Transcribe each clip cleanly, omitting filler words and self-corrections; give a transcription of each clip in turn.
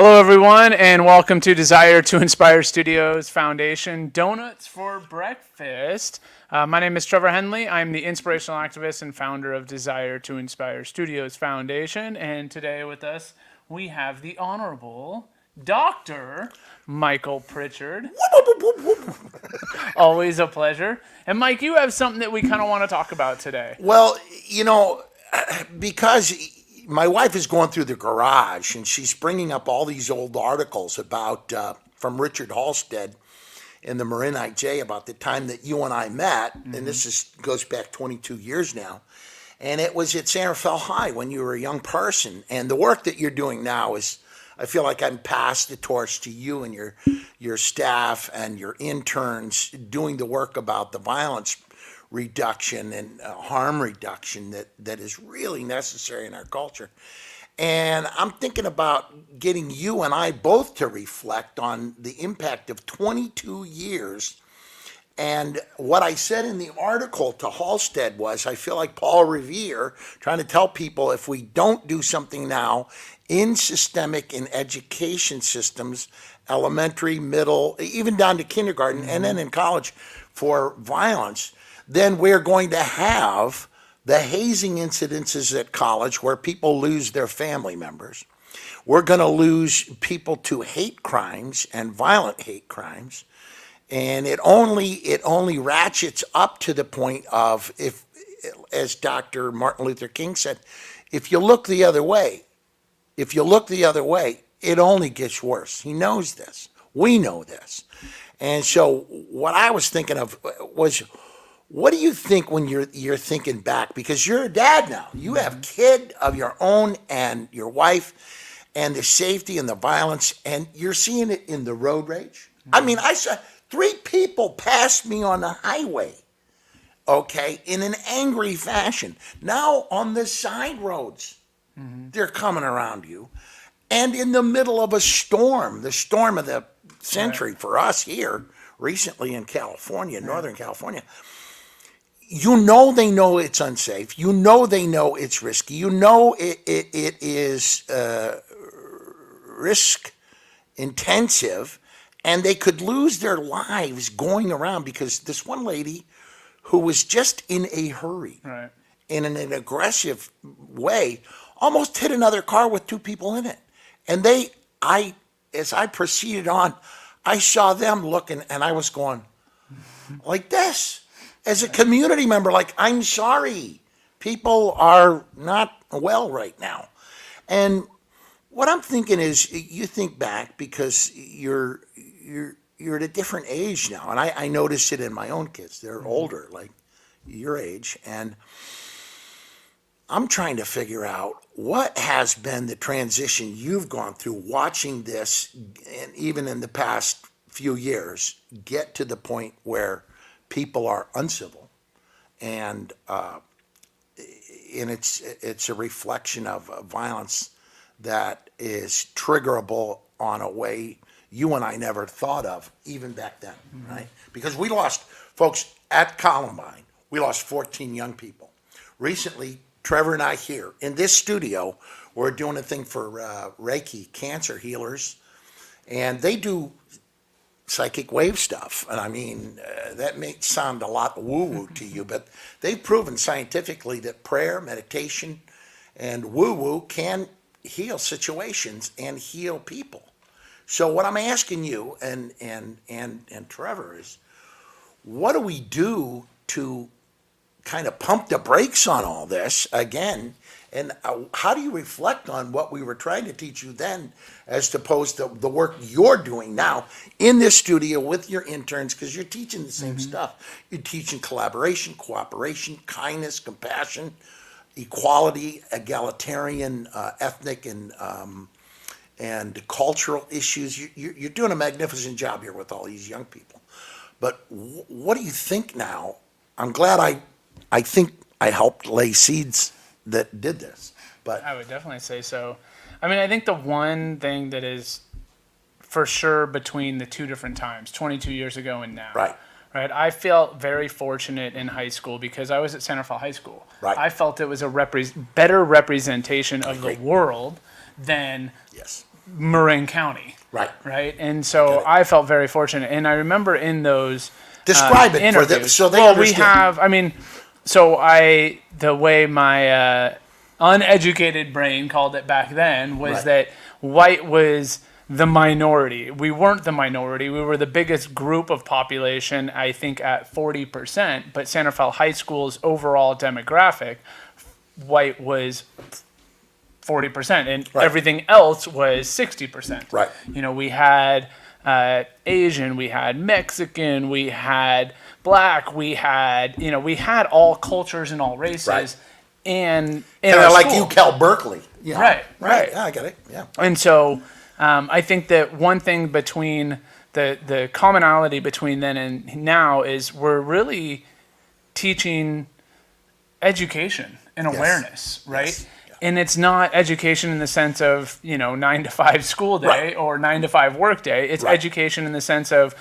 Hello, everyone, and welcome to Desire to Inspire Studios Foundation Donuts for Breakfast. My name is Trevor Henley. I'm the inspirational activist and founder of Desire to Inspire Studios Foundation. And today with us, we have the Honorable Dr. Michael Pritchard. Always a pleasure. And Mike, you have something that we kind of want to talk about today. Well, because my wife is going through the garage and she's bringing up all these old articles about from Richard Halstead in the Marinite J about the time that you and I met, and this goes back 22 years now, and it was at Santa Fe High when you were a young person. And the work that you're doing now is, I feel like I'm passed the torch to you and your staff and your interns doing the work about the violence reduction and harm reduction that is really necessary in our culture. And I'm thinking about getting you and I both to reflect on the impact of 22 years. And what I said in the article to Halstead was, I feel like Paul Revere trying to tell people if we don't do something now in systemic and education systems, elementary, middle, even down to kindergarten, and then in college for violence, then we're going to have the hazing incidences at college where people lose their family members. We're going to lose people to hate crimes and violent hate crimes. And it only ratchets up to the point of, if, as Dr. Martin Luther King said, if you look the other way, it only gets worse. He knows this. We know this. And so what I was thinking of was, what do you think when you're thinking back? Because you're a dad now. You have a kid of your own and your wife, and the safety and the violence, and you're seeing it in the road rage. I mean, I saw 3 people pass me on the highway, okay, in an angry fashion. Now on the side roads, they're coming around you. And in the middle of a storm, the storm of the century for us here recently in California, Northern California, they know it's unsafe. They know it's risky. It is risk intensive, and they could lose their lives going around because this one lady who was just in a hurry, Right. in an aggressive way, almost hit another car with 2 people in it. And as I proceeded on, I saw them looking, and I was going like this. As a community member, like, I'm sorry, people are not well right now. And what I'm thinking is, you think back because you're at a different age now, and I notice it in my own kids. They're older, like your age, and I'm trying to figure out what has been the transition you've gone through watching this, and even in the past few years, get to the point where people are uncivil, and it's a reflection of violence that is triggerable on a way you and I never thought of even back then, right? Because we lost, folks, at Columbine, we lost 14 young people. Recently, Trevor and I here in this studio, we're doing a thing for Reiki cancer healers, and they do psychic wave stuff. And I mean, that may sound a lot woo-woo to you, but they've proven scientifically that prayer, meditation, and woo-woo can heal situations and heal people. So what I'm asking you and Trevor is, what do we do to kind of pump the brakes on all this again? And how do you reflect on what we were trying to teach you then, as opposed to the work you're doing now in this studio with your interns? Because you're teaching the same stuff. You're teaching collaboration, cooperation, kindness, compassion, equality, egalitarian, ethnic, and cultural issues. You're doing a magnificent job here with all these young people. But what do you think now? I'm glad I think I helped lay seeds that did this. But I would definitely say so. I mean, I think the one thing that is for sure between the 2 different times, 22 years ago and now. Right. I felt very fortunate in high school because I was at Santa Fe High School. Right. I felt it was a better representation of the Great. world than yes, Marin County. Right. Right. And so I felt very fortunate. And I remember in those Describe it for them interviews, so they well, understand. The way my uneducated brain called it back then was Right. that white was the minority. We weren't the minority. We were the biggest group of population, I think, at 40%. But Santa Fe High School's overall demographic, white was 40%, and Right. everything else was 60%. Right. You know, we had Asian, we had Mexican, we had black, we had all cultures and all races. Right. And Kind of like UCal Berkeley. Yeah. Right. Yeah, I get it. Yeah. And so I think that one thing between the commonality between then and now is we're really teaching education and awareness, right? Yes. Yeah. And it's not education in the sense of, 9 to 5 school day Right. or 9 to 5 work day. It's Right. education in the sense of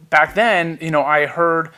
back then, I heard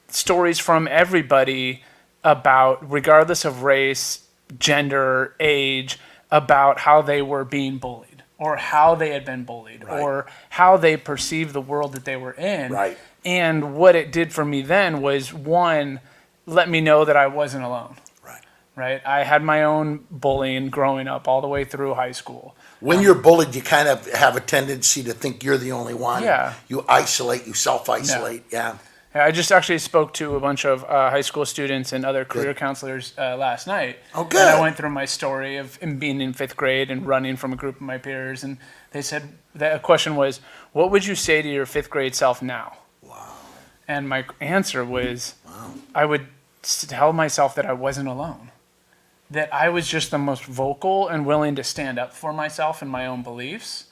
stories from everybody about, regardless of race, gender, age, about how they were being bullied or how they had been bullied Right. or how they perceived the world that they were in. Right. And what it did for me then was, one, let me know that I wasn't alone. Right. Right? I had my own bullying growing up all the way through high school. When you're bullied, you kind of have a tendency to think you're the only one. Yeah. You isolate, you self-isolate. Yeah. I just actually spoke to a bunch of high school students and other career counselors last night. Oh, good. And I went through my story of being in 5th grade and running from a group of my peers. And they said, the question was, what would you say to your 5th grade self now? Wow. And my answer was, I would tell myself that I wasn't alone. That I was just the most vocal and willing to stand up for myself and my own beliefs,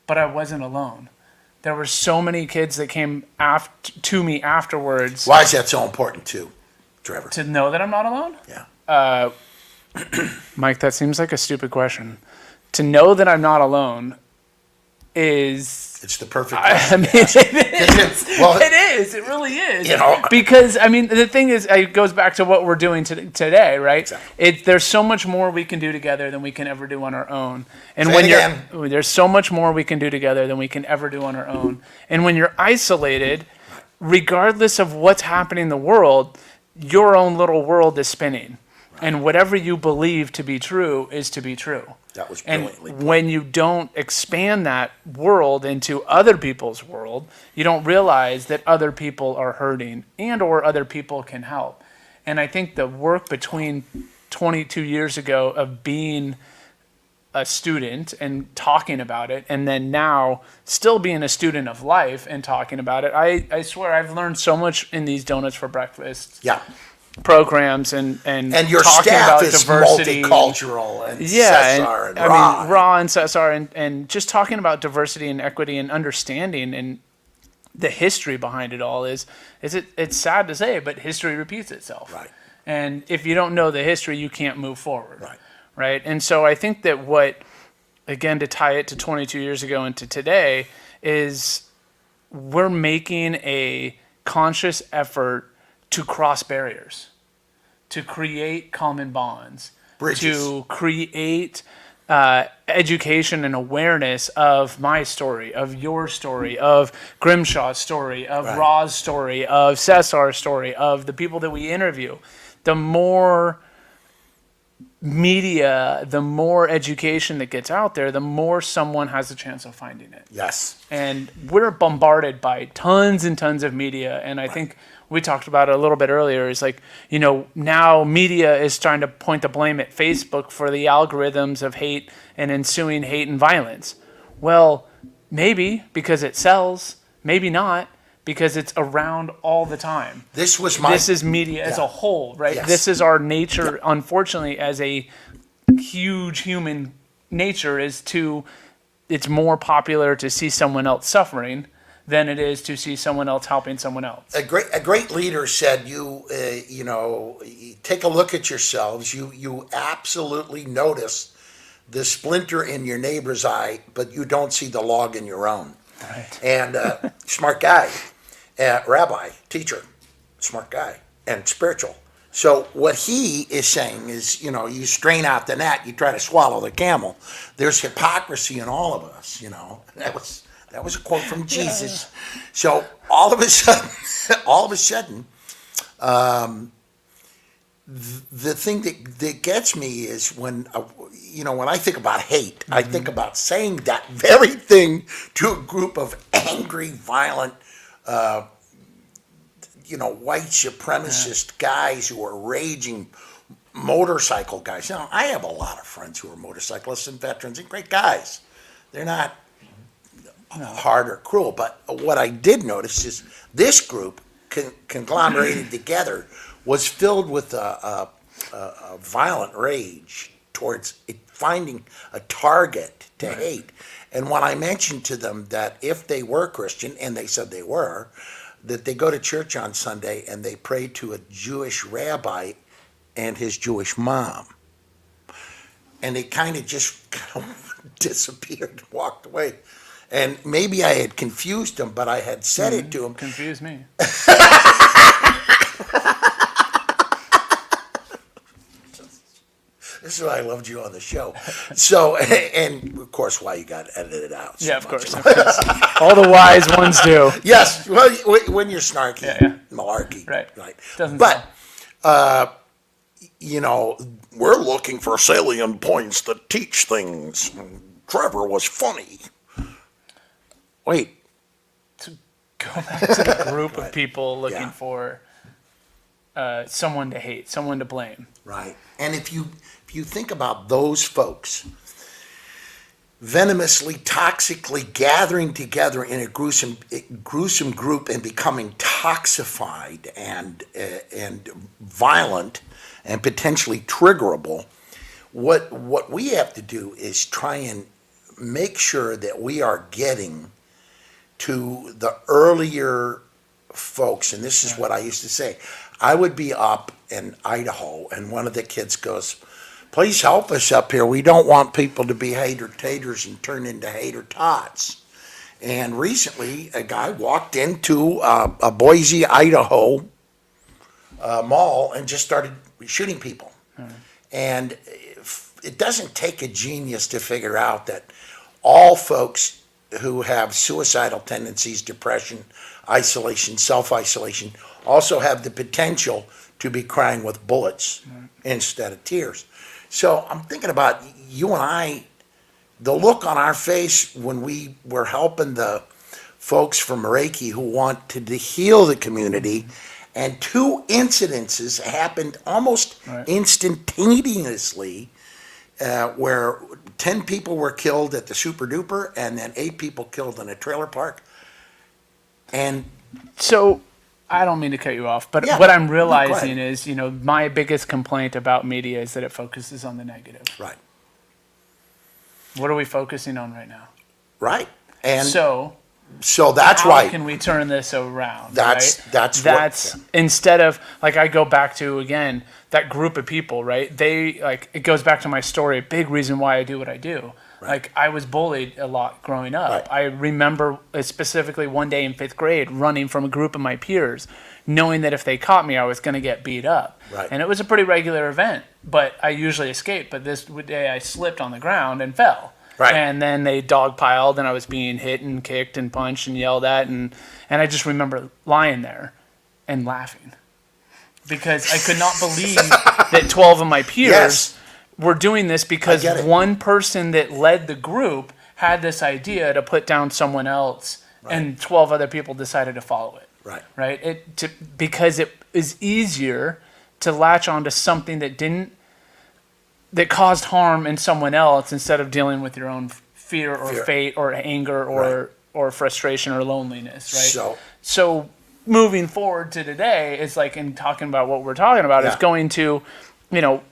but I wasn't alone. There were so many kids that came to me afterwards Why is that so important too, Trevor? to know that I'm not alone. Yeah. Mike, that seems like a stupid question. To know that I'm not alone is... It's the perfect I mean, question. it is. Well, It is. It really is. You know- Because, the thing is, it goes back to what we're doing today, right? Exactly. There's so much more we can do together than we can ever do on our own. And Say when it again. there's so much more we can do together than we can ever do on our own. And when you're isolated, regardless of what's happening in the world, your own little world is spinning. And whatever you believe to be true is to be true. That was And brilliantly put. when you don't expand that world into other people's world, you don't realize that other people are hurting and or other people can help. And I think the work between 22 years ago of being a student and talking about it, and then now still being a student of life and talking about it, I swear I've learned so much in these Donuts for Breakfast Yeah. programs and your talking staff about is diversity. multicultural and Yeah, Cesar and I Ra. mean, Ra and Cesar, and just talking about diversity and equity and understanding and the history behind it all it's sad to say, but history repeats itself. Right. And if you don't know the history, you can't move forward. Right. Right. And so I think that again, to tie it to 22 years ago and to today, is we're making a conscious effort to cross barriers, to create common bonds, Bridges. to create education and awareness of my story, of your story, of Grimshaw's story, of Right. Ra's story, of Cesar's story, of the people that we interview. The more media, the more education that gets out there, the more someone has a chance of finding it. Yes. And we're bombarded by tons and tons of media. And I think we talked about it a little bit earlier. Is like, now media is trying to point the blame at Facebook for the algorithms of hate and ensuing hate and violence. Well, maybe because it sells, maybe not because it's around all the time. This This is media as a whole, right? Yes. This is our nature, unfortunately, as a huge human nature, it's more popular to see someone else suffering than it is to see someone else helping someone else. a great leader said, you take a look at yourselves. You absolutely notice the splinter in your neighbor's eye, but you don't see the log in your own. Right. And smart guy, rabbi, teacher, smart guy, and spiritual. So what he is saying is, you strain out the gnat, you try to swallow the camel. There's hypocrisy in all of us. That was a quote from Jesus. So all of a sudden, the thing that gets me is when I think about hate, I think about saying that very thing to a group of angry, violent, white supremacist guys who are raging motorcycle guys. I have a lot of friends who are motorcyclists and veterans and great guys. They're not hard or cruel, but what I did notice is this group conglomerated together was filled with a violent rage towards finding a target to hate. And when I mentioned to them that if they were Christian, and they said they were, that they go to church on Sunday and they pray to a Jewish rabbi and his Jewish mom. And they kind of just disappeared and walked away. And maybe I had confused them, but I had said it to them. Confused me. This is why I loved you on the show. So, and of course, why you got edited out. So Yeah, of course. All the wise ones do. Yes, well, when you're snarky, malarkey. Right. But, we're looking for salient points that teach things. Trevor was funny. Wait. To go back to the group of people looking for someone to hate, someone to blame. Right. And if you think about those folks venomously, toxically gathering together in a gruesome group and becoming toxified and violent and potentially triggerable, what we have to do is try and make sure that we are getting to the earlier folks. And this is what I used to say. I would be up in Idaho and one of the kids goes, "Please help us up here. We don't want people to be hater-taters and turn into hater-tots." And recently, a guy walked into a Boise, Idaho mall and just started shooting people. And it doesn't take a genius to figure out that all folks who have suicidal tendencies, depression, isolation, self-isolation, also have the potential to be crying with bullets instead of tears. So I'm thinking about you and I, the look on our face when we were helping the folks from Reiki who wanted to heal the community, and two incidences happened almost instantaneously where 10 people were killed at the Super Duper and then 8 people killed in a trailer park. And so I don't mean to cut you off, but what I'm realizing is, my biggest complaint about media is that it focuses on the negative. Right. What are we focusing on right now? Right. And so that's how why. Can we turn this around? That's instead of, like, I go back to, again, that group of people, right? It goes back to my story, a big reason why I do what I do. Right. Like, I was bullied a lot growing up. Right. I remember specifically one day in 5th grade running from a group of my peers, knowing that if they caught me, I was going to get beat up. Right. And it was a pretty regular event, but I usually escaped. But this day I slipped on the ground and fell. Right. And then they dogpiled, and I was being hit and kicked and punched and yelled at. And I just remember lying there and laughing because I could not believe that 12 of my peers were doing this because one person that led the group had this idea to put down someone else, and 12 other people decided to follow it. Right. Right. Because it is easier to latch onto something that caused harm in someone else instead of dealing with your own fear or fate or anger or frustration or loneliness. Right. So moving forward to today is like in talking about what we're talking about is going to,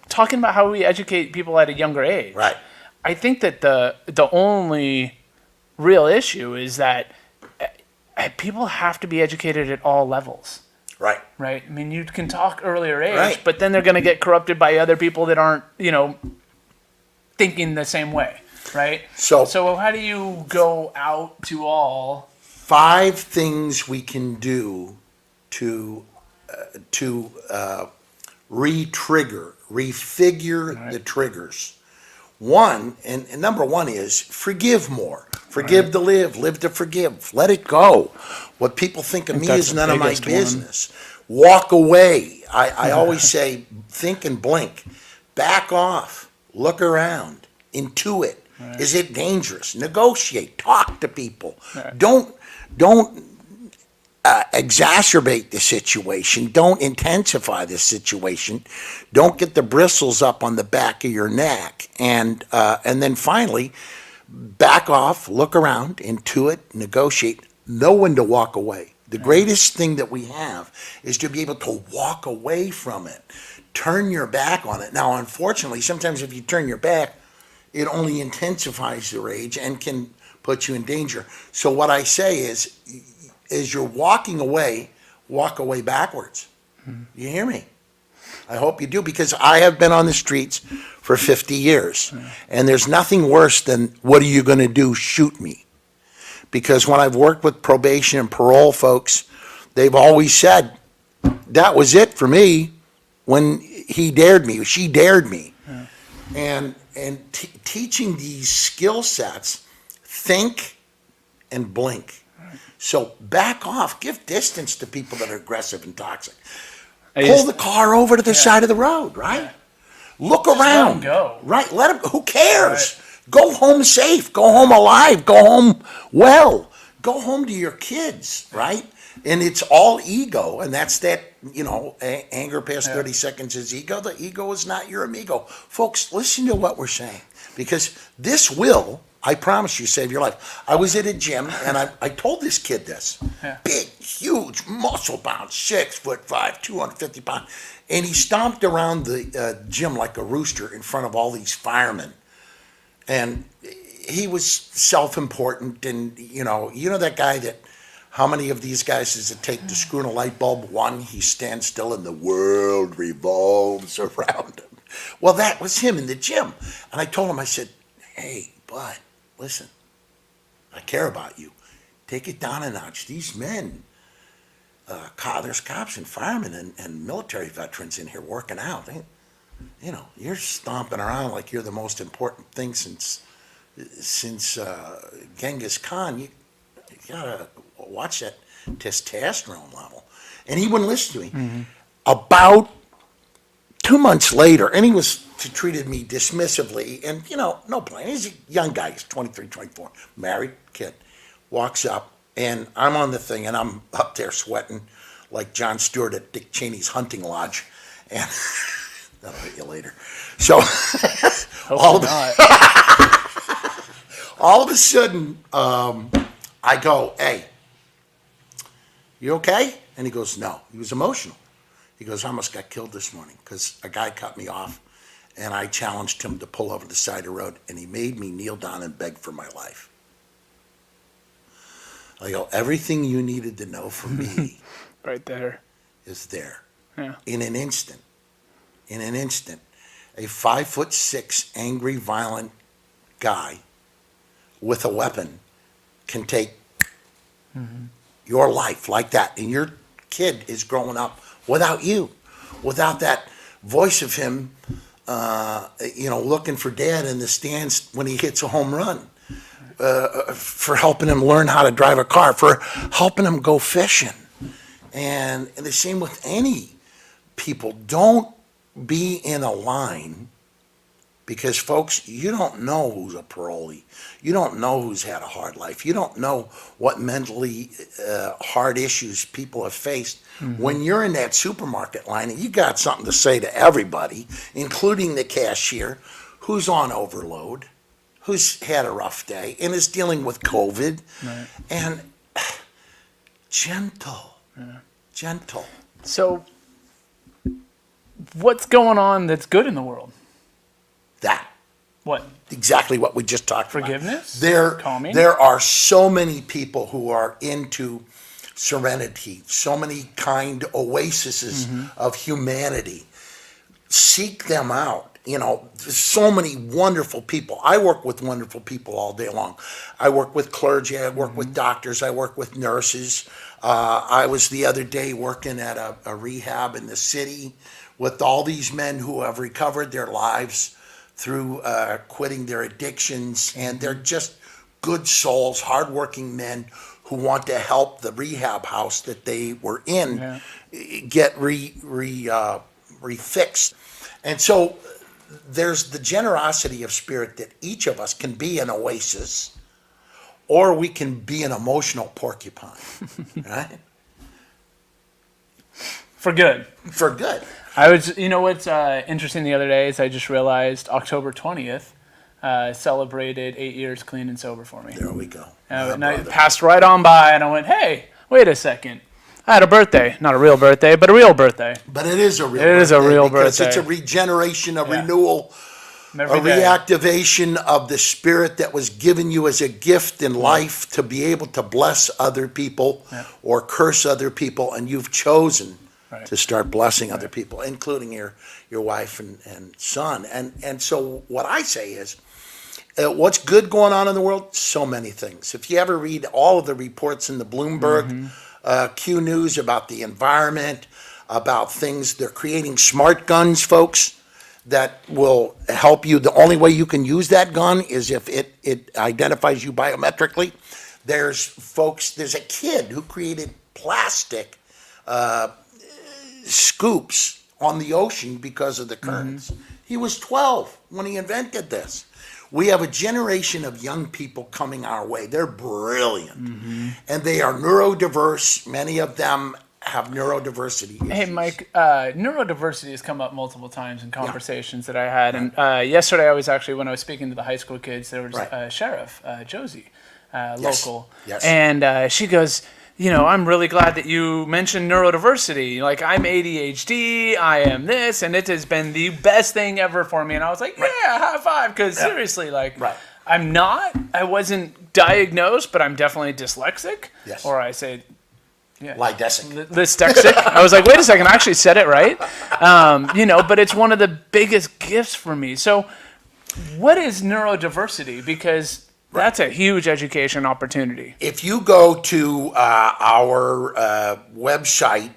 talking about how we educate people at a younger age. Right. I think that the only real issue is that people have to be educated at all levels. Right. Right. I mean, you can talk earlier age, but then they're going to get corrupted by other people that aren't, thinking the same way. Right. So how do you go out to all? 5 things we can do to re-trigger, refigure the triggers. One, and number one is forgive more. Forgive to live to forgive. Let it go. What people think of me that's is the none of my biggest one. business. Walk away. I always say, think and blink. Back off. Look around. Intuit. Is it dangerous? Negotiate. Talk to people. Don't exacerbate the situation. Don't intensify the situation. Don't get the bristles up on the back of your neck. And then finally, back off, look around, intuit, negotiate, know when to walk away. The greatest thing that we have is to be able to walk away from it. Turn your back on it. Now, unfortunately, sometimes if you turn your back, it only intensifies the rage and can put you in danger. So what I say is, as you're walking away, walk away backwards. You hear me? I hope you do, because I have been on the streets for 50 years. And there's nothing worse than, what are you going to do? Shoot me. Because when I've worked with probation and parole folks, they've always said, that was it for me when he dared me, she dared me. And teaching these skill sets, think and blink. So back off, give distance to people that are aggressive and toxic. Pull the car over to the side of the road, right? Look around. let 'em go. Right, let them, who cares? Go home safe, go home alive, go home well. Go home to your kids, right? And it's all ego, and that's that, anger past 30 seconds is ego. The ego is not your amigo. Folks, listen to what we're saying, because this will, I promise you, save your life. I was at a gym, and I told this kid this. Big, huge, muscle-bound, 6'5", 250 pounds. And he stomped around the gym like a rooster in front of all these firemen. And he was self-important, and, you know that guy that, how many of these guys does it take to screw in a light bulb? One, he stands still and the world revolves around him. Well, that was him in the gym. And I told him, I said, hey, bud, listen, I care about you. Take it down a notch. These men, there's cops and firemen and military veterans in here working out. You're stomping around like you're the most important thing since Genghis Khan. You gotta watch that testosterone level. And he wouldn't listen to me. About 2 months later, and he treated me dismissively, and no blame. He's a young guy, he's 23, 24, married kid, walks up, and I'm on the thing, and I'm up there sweating like John Stewart at Dick Cheney's hunting lodge, and that'll hit you later. So all of a sudden, I go, hey, you okay? And he goes, no. He was emotional. He goes, I almost got killed this morning because a guy cut me off, and I challenged him to pull over the side of the road, and he made me kneel down and beg for my life. I go, everything you needed to know from me right there is there. Yeah. In an instant, a 5'6" angry, violent guy with a weapon can take your life like that, and your kid is growing up without you, without that voice of him, looking for dad in the stands when he hits a home run, for helping him learn how to drive a car, for helping him go fishing, and the same with any people. Don't be in a line. Because, folks, you don't know who's a parolee. You don't know who's had a hard life. You don't know what mentally hard issues people have faced. When you're in that supermarket line and you got something to say to everybody, including the cashier, who's on overload, who's had a rough day, and is dealing with COVID. Right. And gentle. So, what's going on that's good in the world? That. What? Exactly what we just talked about. Forgiveness? Calming? There are so many people who are into serenity, so many kind oases of humanity. Seek them out. there's so many wonderful people. I work with wonderful people all day long. I work with clergy, I work with doctors, I work with nurses. I was the other day working at a rehab in the city with all these men who have recovered their lives through quitting their addictions, and they're just good souls, hardworking men who want to help the rehab house that they were in get refixed. And so there's the generosity of spirit that each of us can be an oasis, or we can be an emotional porcupine, right? For good. For good. What's interesting the other day is I just realized October 20th celebrated 8 years clean and sober for me. There we go. And I passed right on by and I went, hey, wait a second. I had a birthday. Not a real birthday, but a real birthday. But it is a real birthday. It is a real because birthday. It's a regeneration, a renewal, Every a day. reactivation of the spirit that was given you as a gift in life to be able to bless other people or curse other people, and you've chosen to start blessing other people, including your wife and son. And so what I say is, what's good going on in the world? So many things. If you ever read all of the reports in the Bloomberg Q News about the environment, about things, they're creating smart guns, folks, that will help you. The only way you can use that gun is if it identifies you biometrically. There's a kid who created plastic scoops on the ocean because of the currents. He was 12 when he invented this. We have a generation of young people coming our way. They're brilliant, and they are neurodiverse. Many of them have neurodiversity issues. Hey, Mike, neurodiversity has come up multiple times in conversations that I had. And yesterday when I was speaking to the high school kids, there was a sheriff, Josie, local. Yes. And she goes, I'm really glad that you mentioned neurodiversity. Like, I'm ADHD, I am this, and it has been the best thing ever for me. And I was like, high five, because seriously, I wasn't diagnosed, but I'm definitely dyslexic. Yes. Or I say, Dyslexic. I was like, wait a second, I actually said it right. But it's one of the biggest gifts for me. So what is neurodiversity? Because that's a huge education opportunity. If you go to our website,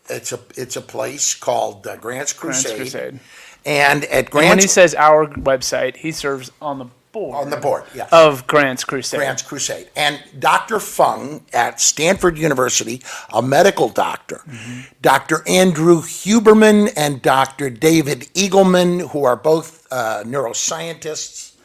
it's a place called Grant's Crusade. And at Grant's, when he says our website, he serves on the board. On the board, yes. Of Grant's Crusade. Grant's Crusade. And Dr. Fung at Stanford University, a medical doctor, Dr. Andrew Huberman and Dr. David Eagleman, who are both neuroscientists,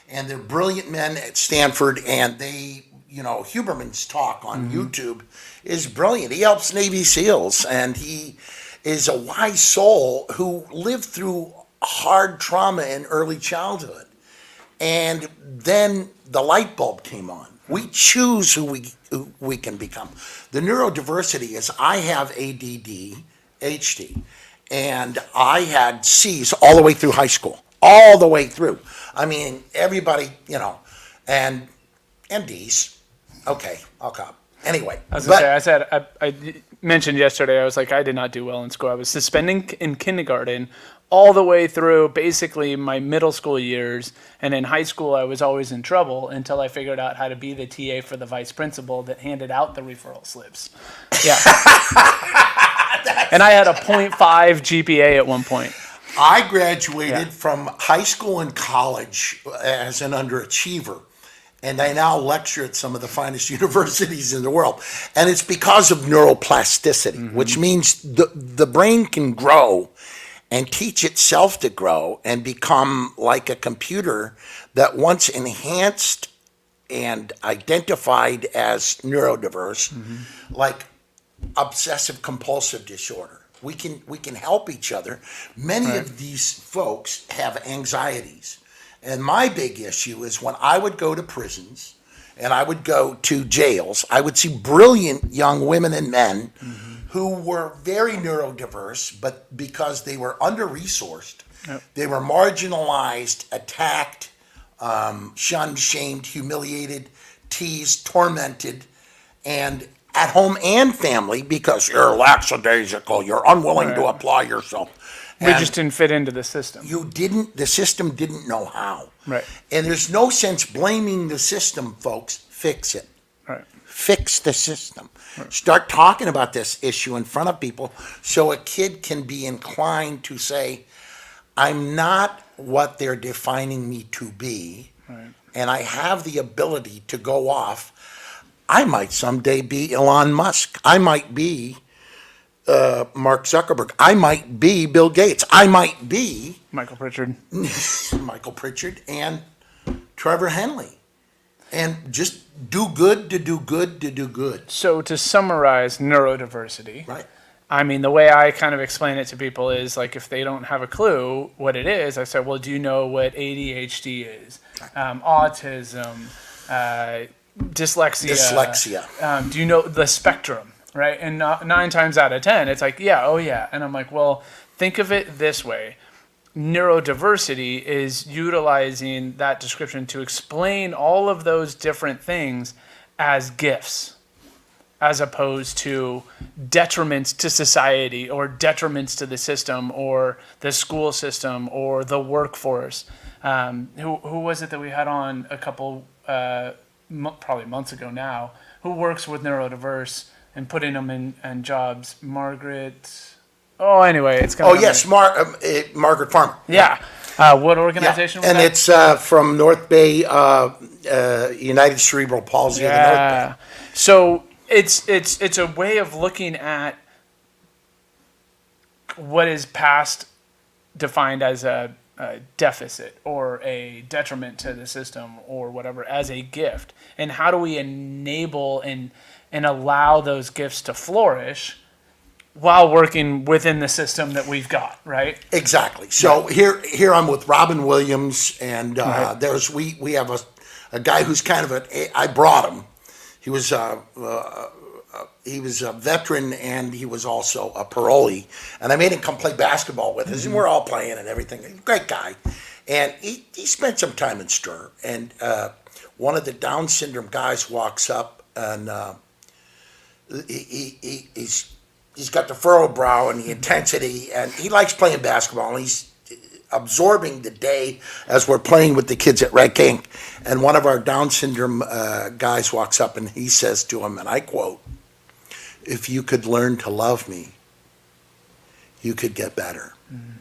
and they're brilliant men at Stanford, and Huberman's talk on YouTube is brilliant. He helps Navy SEALs, and he is a wise soul who lived through hard trauma in early childhood. And then the light bulb came on. We choose who we can become. The neurodiversity is I have ADD, HD, and I had C's all the way through high school, all the way through. I mean, everybody, and D's. Okay, I'll cop. Anyway. I mentioned yesterday, I was like, I did not do well in school. I was suspending in kindergarten all the way through basically my middle school years. And in high school, I was always in trouble until I figured out how to be the TA for the vice principal that handed out the referral slips. Yeah. And I had a 0.5 GPA at one point. I graduated from high school and college as an underachiever. And I now lecture at some of the finest universities in the world. And it's because of neuroplasticity, which means the brain can grow and teach itself to grow and become like a computer that once enhanced and identified as neurodiverse, like obsessive compulsive disorder. We can help each other. Many of these folks have anxieties. And my big issue is when I would go to prisons and I would go to jails, I would see brilliant young women and men who were very neurodiverse, but because they were under-resourced, they were marginalized, attacked, shunned, shamed, humiliated, teased, tormented, and at home and family, because you're lackadaisical, you're unwilling to Right. apply yourself. We And just didn't fit into the system. the system didn't know how. Right. And there's no sense blaming the system, folks. Fix it. Right. Fix the system. Start talking about this issue in front of people so a kid can be inclined to say, I'm not what they're defining me to be, Right. and I have the ability to go off. I might someday be Elon Musk. I might be Mark Zuckerberg. I might be Bill Gates. I might be Michael Pritchard. Michael Pritchard and Trevor Henley. And just do good to do good to do good. So to summarize neurodiversity, Right. I mean, the way I kind of explain it to people is like if they don't have a clue what it is, I said, well, do you know what ADHD is? Autism, dyslexia. Do you know the spectrum, right? And 9 times out of 10, it's like, yeah, oh yeah. And I'm like, well, think of it this way. Neurodiversity is utilizing that description to explain all of those different things as gifts, as opposed to detriments to society or detriments to the system or the school system or the workforce. Who was it that we had on a couple, probably months ago now, who works with neurodiverse and putting them in jobs? Margaret. Oh, anyway, it's going to. Oh, yes, Margaret Farmer. Yeah. What organization was and that? it's from North Bay United Cerebral Palsy of the North Bay. Yeah. So it's a way of looking at what is past defined as a deficit or a detriment to the system or whatever as a gift, and how do we enable and allow those gifts to flourish while working within the system that we've got, right? Exactly. So here I'm with Robin Williams, and Right. we have a guy who's kind of I brought him. He was a veteran, and he was also a parolee. And I made him come play basketball with us, and we're all playing and everything. Great guy. And he spent some time in Stir. And one of the Down syndrome guys walks up, and he's got the furrowed brow and the intensity, and he likes playing basketball, and he's absorbing the day as we're playing with the kids at Red King. And one of our Down syndrome guys walks up, and he says to him, and I quote, "If you could learn to love me, you could get better." Mm-hmm.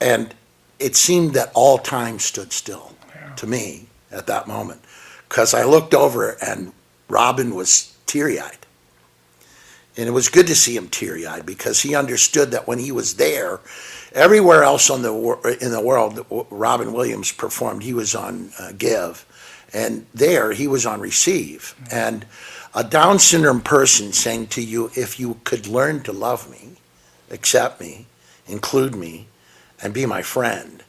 And it seemed that all time stood still to me at that moment, because I looked over and Robin was teary-eyed. And it was good to see him teary-eyed, because he understood that when he was there, everywhere else in the world Robin Williams performed, he was on Give. And there, he was on Receive. And a Down syndrome person saying to you, if you could learn to love me, accept me, include me, and be my friend,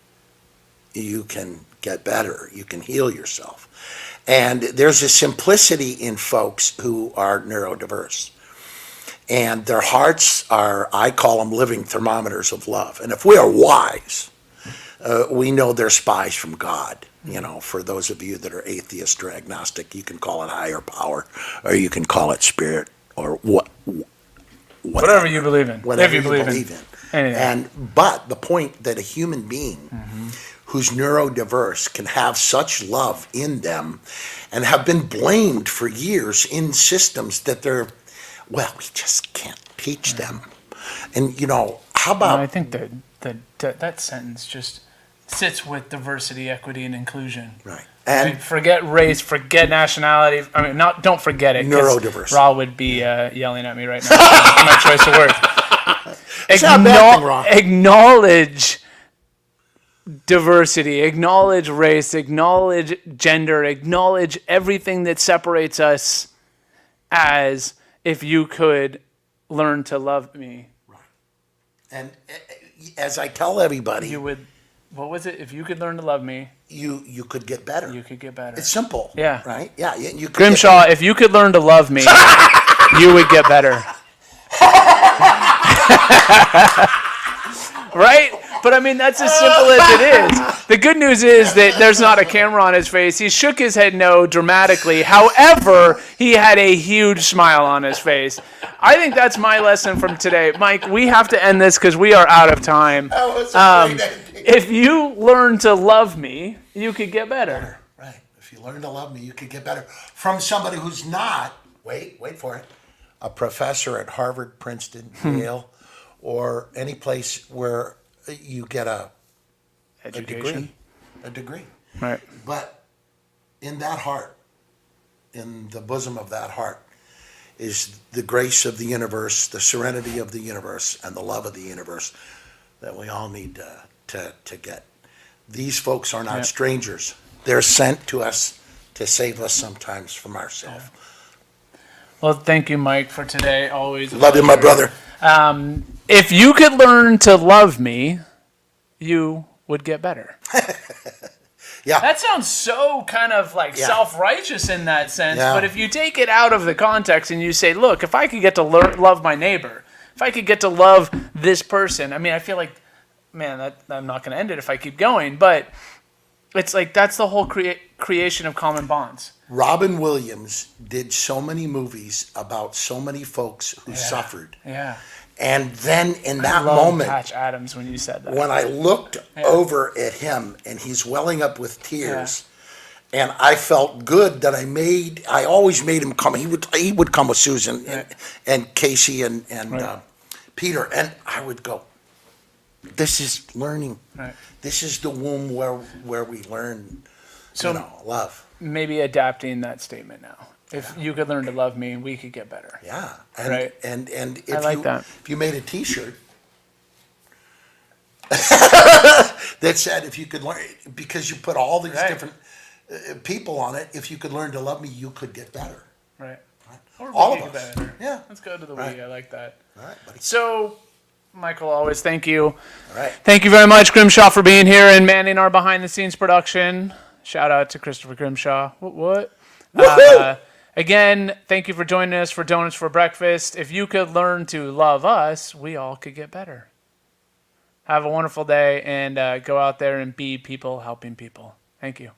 you can get better. You can heal yourself. And there's a simplicity in folks who are neurodiverse. And their hearts are, I call them living thermometers of love. And if we are wise, we know they're spies from God. You know, for those of you that are atheist or agnostic, you can call it higher power, or you can call it spirit, or whatever you believe in. Whatever you believe in. Anything. But the point that a human being who's neurodiverse can have such love in them and have been blamed for years in systems that we just can't teach them. And, you know, how about... I think that sentence just sits with diversity, equity, and inclusion. Right. And forget race, forget nationality. I mean, don't forget it. Neurodiversity. Raul would be yelling at me right now. That's my choice of words. It's not a bad thing, Ron. Acknowledge diversity, acknowledge race, acknowledge gender, acknowledge everything that separates us, as if you could learn to love me. Right. And as I tell everybody... You would... What was it? If you could learn to love me, you could get better. You could get better. It's simple. Yeah. Right? Yeah. You could Grimshaw, if you could learn to love me, you would get better. Right? But I mean, that's as simple as it is. The good news is that there's not a camera on his face. He shook his head no dramatically. However, he had a huge smile on his face. I think that's my lesson from today. Mike, we have to end this because we are out of time. That was a great ending. If you learn to love me, you could get better. Right. If you learn to love me, you could get better. From somebody who's not, wait for it, a professor at Harvard, Princeton, Yale, or any place where you get a degree. Right. But in that heart, in the bosom of that heart, is the grace of the universe, the serenity of the universe, and the love of the universe that we all need to get. These folks are not strangers. They're sent to us to save us sometimes from ourselves. Well, thank you, Mike, for today. Always a Love you, my brother. If you could learn to love me, you would get better. Yeah. That sounds so kind of like self-righteous in that sense, Yeah. but if you take it out of the context and you say, look, if I could get to love my neighbor, if I could get to love this person, I mean, I feel like, man, I'm not going to end it if I keep going, but it's like that's the whole creation of common bonds. Robin Williams did so many movies about so many folks who suffered. Yeah. And then in that I love moment, Patch Adams when you said that. when I looked over at him and he's welling up with tears, and I felt good that I always made him come. He would come with Susan and Casey and Peter, and I would go, this is learning. Right. This is the womb where we learn, love. Maybe adapting that statement now. If you could learn to love me, we could get better. Yeah, Right. and if I like that. if you made a T-shirt that said, if you could learn, because you put all these different people on it, if you could learn to love me, you could get better. Right. Or All we of could us. get better. Yeah. Let's go to the Right. we. I like that. All right, buddy. So, Michael, always thank you. All right. Thank you very much, Grimshaw, for being here and manning our behind-the-scenes production. Shout out to Christopher Grimshaw. What? Again, thank you for joining us for Donuts for Breakfast. If you could learn to love us, we all could get better. Have a wonderful day and go out there and be people helping people. Thank you.